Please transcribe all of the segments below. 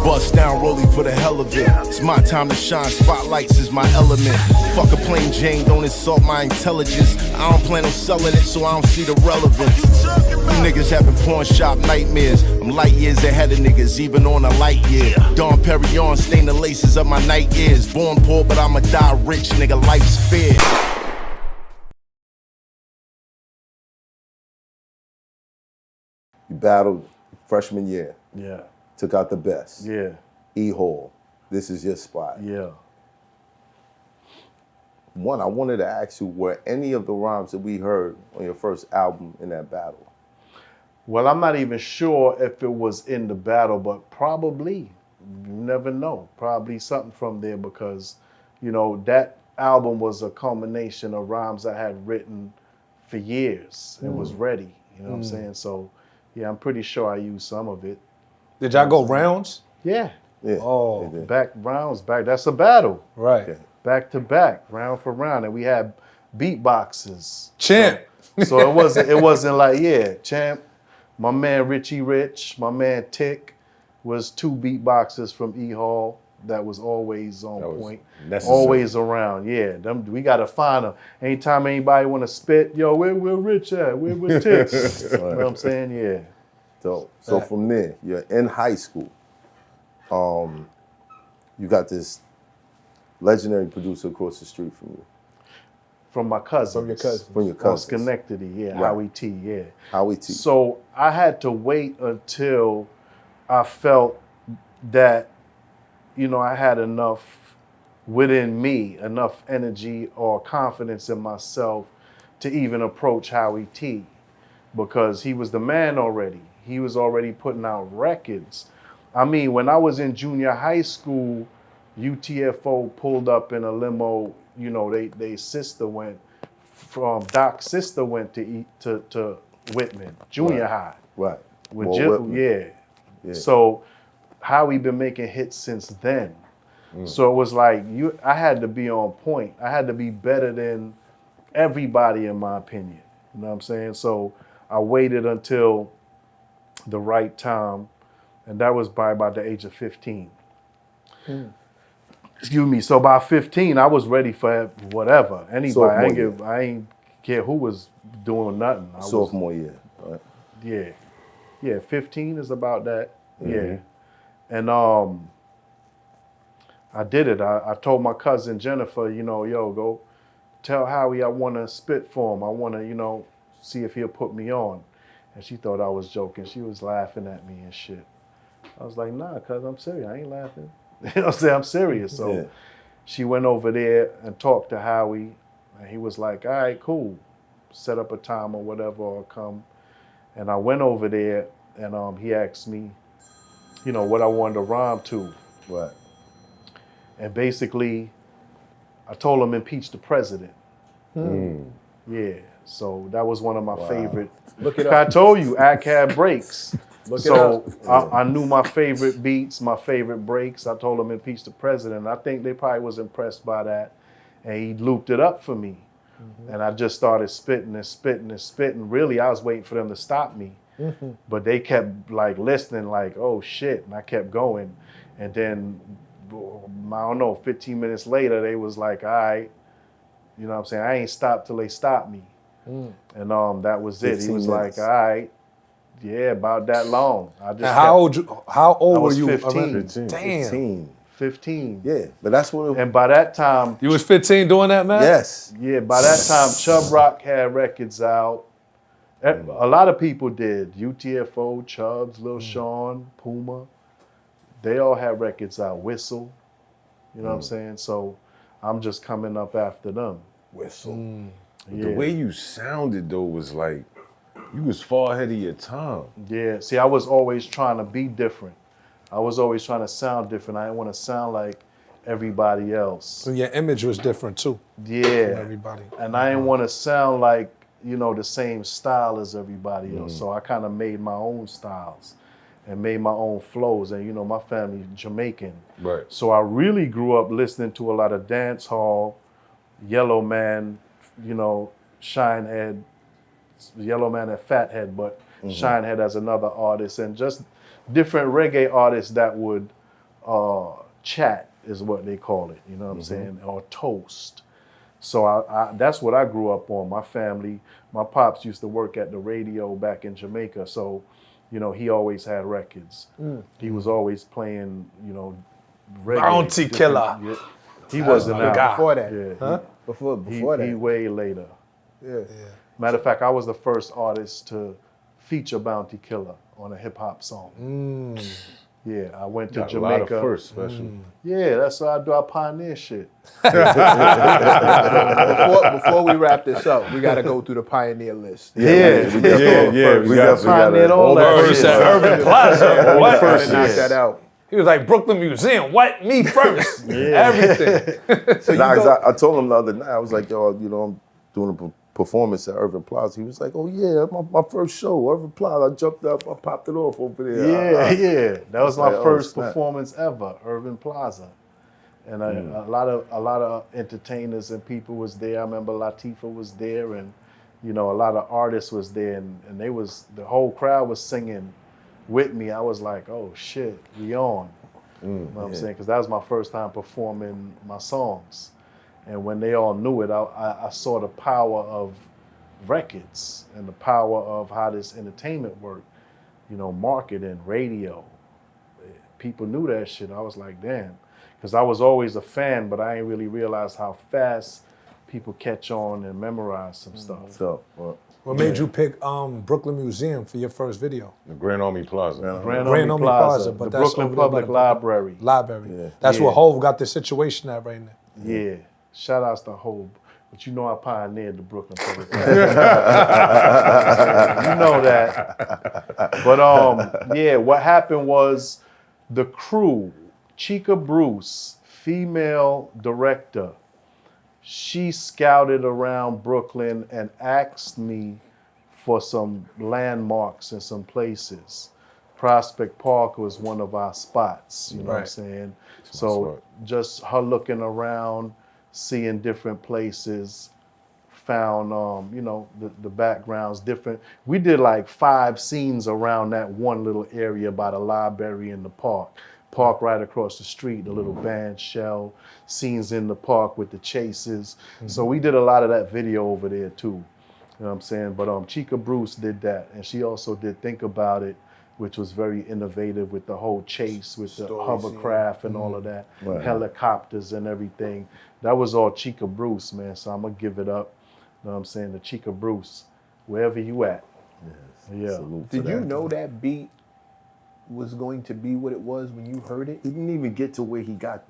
Bust down rolling for the hell of it. It's my time to shine, spotlights is my element. Fuck a plain Jane, don't insult my intelligence. I don't plan on selling it, so I don't see the relevance. You niggas having pawn shop nightmares. I'm light years ahead of niggas, even on a light year. Dom Perignon stain the laces of my night ears. Born poor, but I'ma die rich, nigga, life's fair. You battled freshman year. Yeah. Took out the best. Yeah. E-Hall, this is your spot. Yeah. One, I wanted to ask you, were any of the rhymes that we heard on your first album in that battle? Well, I'm not even sure if it was in the battle, but probably. You never know. Probably something from there because, you know, that album was a culmination of rhymes I had written for years. It was ready, you know what I'm saying? So, yeah, I'm pretty sure I used some of it. Did y'all go rounds? Yeah. Yeah. Oh. Back rounds, back. That's a battle. Right. Yeah. Back to back, round for round. And we had beatboxes. Champ. So it wasn't like, yeah, Champ, my man Richie Rich, my man Tick was two beatboxers from E-Hall that was always on point. Always around, yeah. We gotta find them. Anytime anybody wanna spit, yo, where Rich at? Where Tick? You know what I'm saying? Yeah. So from there, you're in high school. You got this legendary producer across the street from you. From my cousin. From your cousin. From your On cousins. Schenectady, yeah, Right. Howie T, yeah. Howie T. So I had to wait until I felt that, you know, I had enough within me, enough energy or confidence in myself to even approach Howie T, because he was the man already. He was already putting out records. I mean, when I was in junior high school, UTFO pulled up in a limo. You know, they sister went from Doc's sister went to Whitman junior high. Right. With Whitman. yeah. So Howie been making hits since then. So it was like I had to be on point. I had to be better than everybody, in my opinion. You know what I'm saying? So I waited until the right time, and that was by about the age of 15. Excuse me. So by 15, I was ready for whatever. Anybody. I ain't care who was doing nothing. Sophomore year. Right. Yeah. Yeah, 15 is about that. Yeah. And I did it. I told my cousin Jennifer, you know, yo, go tell Howie I want to spit for him. I want to, you know, see if he'll put me on. And she thought I was joking. She was laughing at me and shit. I was like, nah, cuz I'm serious. I ain't laughing. You know what I'm saying? I'm serious. So she went over there and talked to Howie. And he was like, all right, cool. Set up a time or whatever, or come. And I went over there and he asked me, you know, what I wanted to rhyme to. Right. And basically, I told him impeach the president. Yeah, so that was one of my favorite. Look it up. I told you, Ack had breaks. Look it So up. I knew my favorite beats, my favorite breaks. I told him impeach the president. I think they probably was impressed by that. And he looped it up for me. And I just started spitting and spitting and spitting. Really, I was waiting for them to stop me. But they kept like listening like, oh shit. And I kept going. And then, I don't know, 15 minutes later, they was like, all right. You know what I'm saying? I ain't stopped till they stopped me. And that was it. He was minutes. like, all right. Yeah, about that long. I just How old I were was you? 15. Damn. 15. Yeah, but that's what. And by that time, You was 15 doing that, man? Yes. yeah, by that time, Chubb Rock had records out. A lot of people did. UTFO, Chubbs, Lil Sean, Puma. They all had records out. Whistle. You know what I'm saying? So I'm just coming up after them. Whistle. The way you sounded though was like you was far ahead of your time. Yeah, see, I was always trying to be different. I was always trying to sound different. I didn't want to sound like everybody else. So your image was different too. Yeah. From everybody. And I didn't want to sound like, you know, the same style as everybody else. So I kind of made my own styles and made my own flows. And, you know, my family Jamaican. Right. So I really grew up listening to a lot of dance hall, Yellow Man, you know, Shinehead, Yellow Man and Fathead, but Shinehead as another artist, and just different reggae artists that would chat is what they call it, you know what I'm saying, or toast. So that's what I grew up on. My family, my pops used to work at the radio back in Jamaica, so, you know, he always had records. He was always playing, you know, reggae. Bounty Killer. Yeah. He wasn't out. Before that. Yeah, Before that. he way later. Yeah. Matter of fact, I was the first artist to feature Bounty Killer on a hip hop song. Yeah, I went to Got Jamaica. a lot of first, special. Yeah, that's what I do. I pioneer shit. Before we wrap this up, we got to go through the pioneer list. We got Pioneered all that First shit. at Urban Plaza. What? Gotta knock that out. He was like, Brooklyn Museum, what? Me first. Everything. So you Nah, 'cause go, I told him the other night, I was like, yo, you know, I'm doing a performance at Urban Plaza. He was like, oh yeah, my first show, Urban Plaza. I jumped up, I popped it off over there. Yeah. That was my like, oh, first snap. performance ever, Urban Plaza. And a lot of entertainers and people was there. I remember Latifah was there, and you know, a lot of artists was there, and the whole crowd was singing with me. I was like, oh shit, we on. You know what I'm saying? Because that was my first time performing my songs. And when they all knew it, I saw the power of records and the power of how this entertainment worked. You know, marketing, radio. People knew that shit. I was like, damn. Because I was always a fan, but I didn't really realize how fast people catch on and memorize some stuff. So, What made you pick Brooklyn Museum for your first video? The Grand Army Plaza. Grand Army Army Plaza, Plaza, but the that's Brooklyn over there by Public the- Library. Library. That's where Hov got the situation at right now. Yeah, shout outs to Hope. But you know I pioneered the Brooklyn Public Library. You know that. But yeah, what happened was the crew, Chica Bruce, female director, she scouted around Brooklyn and asked me for some landmarks and some places. Prospect Park was one of our spots, you know what I'm saying? So just her looking around, seeing different places, found, you know, the backgrounds different. We did like 5 scenes around that one little area by the library and the park. Park right across the street, the little band shell, scenes in the park with the chases. So we did a lot of that video over there too. You know what I'm saying? But Chica Bruce did that, and she also did Think About It, which was very innovative with the whole chase, with the hovercraft and all of that, helicopters and everything. That was all Chica Bruce, man, so I'm gonna give it up. You know what I'm saying? The Chica Bruce, wherever you at. Yeah. did you know that beat was going to be what it was when you heard it? he didn't even get to where he got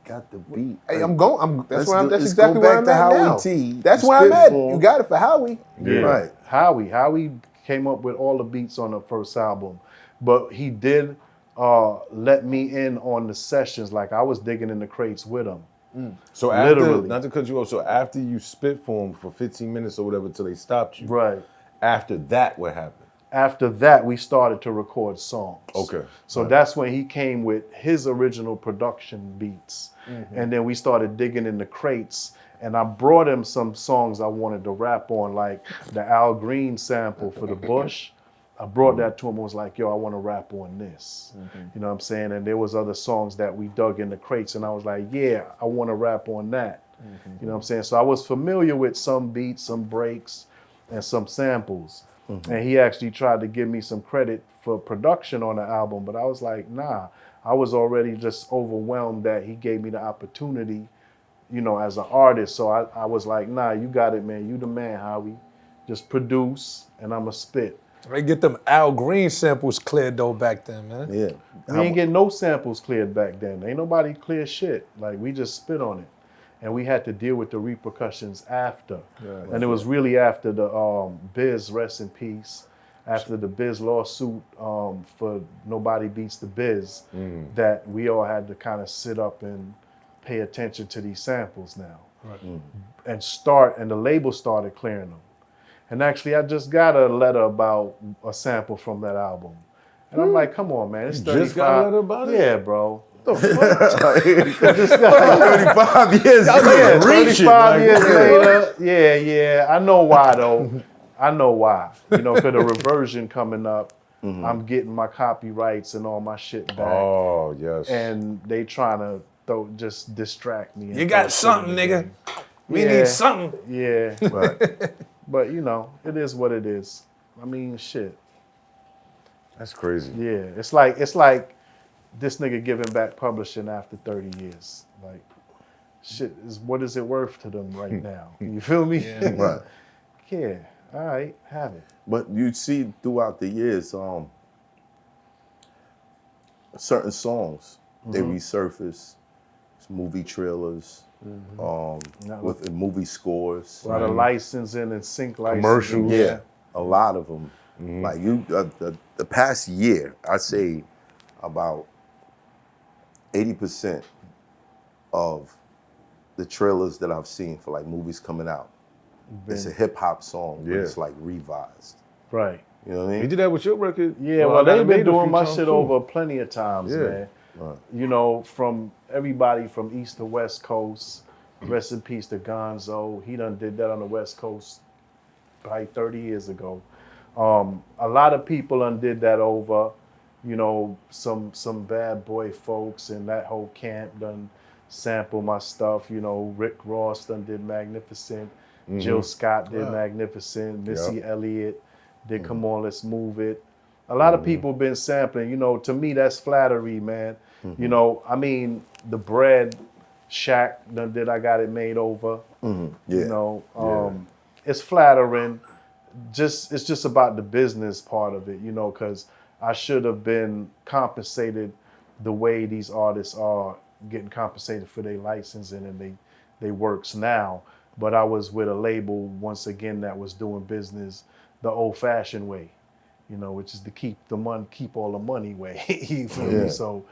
the beat. Hey, Let's that's let's exactly go where back I'm to at Howie now. T. That's where I'm at. Spitfall. You got it for Howie. Yeah. Right. Howie came up with all the beats on the first album, but he did let me in on the sessions. Like I was digging in the crates with him. So after, Literally. not to cut you off, so after you spit for them for 15 minutes or whatever till they stopped you, Right. after that, what happened? After that, we started to record songs. Okay. So that's when he came with his original production beats. And then we started digging in the crates. And I brought him some songs I wanted to rap on, like the Al Green sample for The Bush. I brought that to him and was like, yo, I want to rap on this. You know what I'm saying? And there was other songs that we dug in the crates. And I was like, yeah, I want to rap on that. You know what I'm saying? So I was familiar with some beats, some breaks, and some samples. And he actually tried to give me some credit for production on the album, but I was like, nah. I was already just overwhelmed that he gave me the opportunity, you know, as an artist. So I was like, nah, you got it, man. You the man, Howie. Just produce, and I'ma spit. They get them Al Green samples cleared though back then, man. Yeah. We ain't get no samples cleared back then. Ain't nobody clear shit. Like, we just spit on it. And we had to deal with the repercussions after. And it was really after the Biz, rest in peace, after the Biz lawsuit for Nobody Beats the Biz, that we all had to kind of sit up and pay attention to these samples now. And the label started clearing them. And actually, I just got a letter about a sample from that album. And I'm like, come on, man, it's 35. Just got a letter about it? Yeah, bro. The fuck? 35 years. Yeah, 35 years later. Yeah. I know why, though. I know why. You know, for the reversion coming up, I'm getting my copyrights and all my shit back. Oh, yes. And they trying to just distract me. You got something, nigga. We need something. Yeah. Right. But you know, it is what it is. I mean, shit. That's crazy. Yeah. It's like this nigga giving back publishing after 30 years. Like, shit what is it worth to them right now? You feel me? Right. Yeah. All right. Have it. But you see throughout the years, certain songs they resurface, movie trailers, with movie scores. A lot of licensing and sync licensing. Commercials. Yeah, a lot of them. Like the past year, I'd say about 80% of the trailers that I've seen for like movies coming out, it's a hip hop song, but it's like revised. Right. You know what I You mean? did that with your record? Yeah, well, I they've made been a doing few my times shit too. over plenty of times, Yeah. man. Right. You know, from everybody from East to West Coast. Rest in peace to Gonzo. He done did that on the West Coast probably 30 years ago. A lot of people done did that over, you know, some bad boy folks and that whole camp done sample my stuff. You know, Rick Ross done did Magnificent. Jill Scott did Magnificent. Missy Elliott did Come On, Let's Move It. A lot of people been sampling. You know, to me, that's flattery, man. You know, I mean, The Bread, Shaq done did I Got It Made Over. Yeah. You know, it's flattering. It's just about the business part of it, you know, because I should have been compensated the way these artists are getting compensated for their licensing and they works now. But I was with a label, once again, that was doing business the old-fashioned way, you know, which is to keep all the money way. You feel me? So,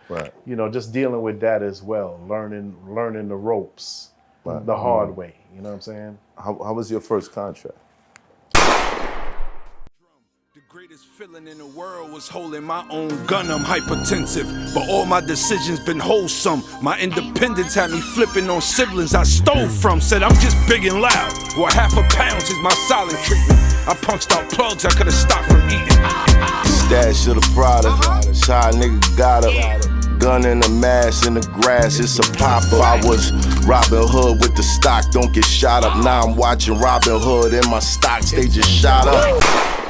you know, just dealing with that as well, learning the ropes the hard way. You know what I'm saying? How was your first contract? The greatest feeling in the world was holding my own gun. I'm hypertensive, but all my decisions been wholesome. My independence had me flipping on siblings I stole from. Said I'm just big and loud. Well, half a pound is my silent treatment. I punched out plugs I could have stopped from eating. Stash of the Prada, shy nigga got a gun in the mask in the grass, it's a popper. I was Robin Hood with the stock, don't get shot up. Now I'm watching Robin Hood and my stocks, they just shot up.